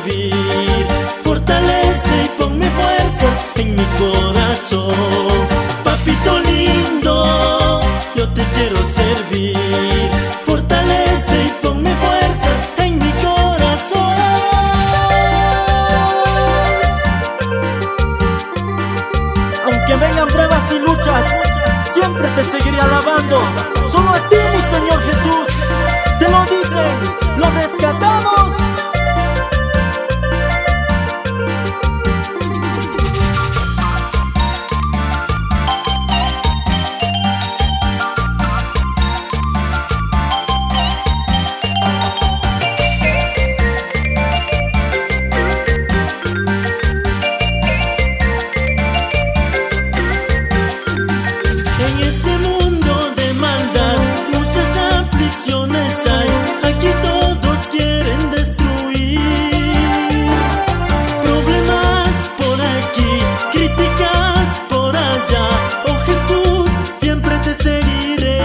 servir. Fortalece y ponme fuerzas en mi corazón. Papito lindo, yo te quiero servir. Fortalece y ponme fuerzas en mi corazón. Aunque vengan pruebas y luchas, siempre te seguiré alabando. Solo a ti, mi Señor Jesús. Te lo dicen los rescatados. En este mundo de maldad muchas aflicciones hay. Aquí todos quieren destruir. Problemas por aquí, críticas por allá. Oh Jesús, siempre te seguiré.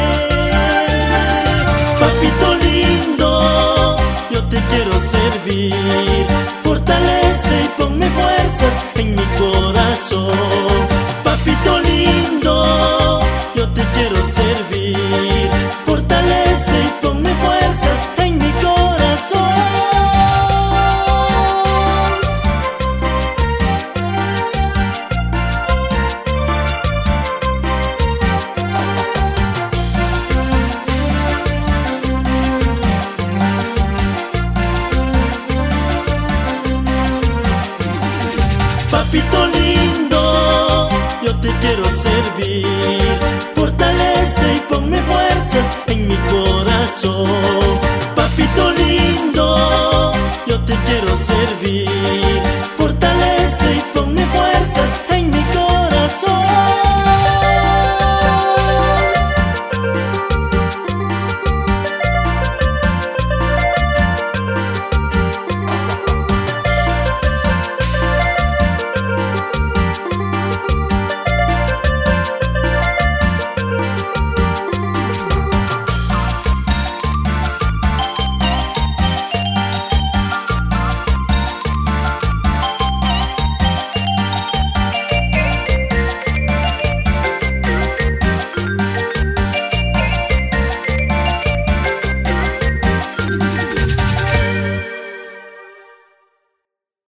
Papito lindo, yo te quiero servir. Fortalece y ponme fuerzas en mi corazón. Papito lindo, yo te quiero servir. Fortalece y ponme fuerzas en mi corazón. Papito lindo, yo te quiero servir. Fortalece y ponme fuerzas en mi corazón. Papito lindo, yo te quiero servir.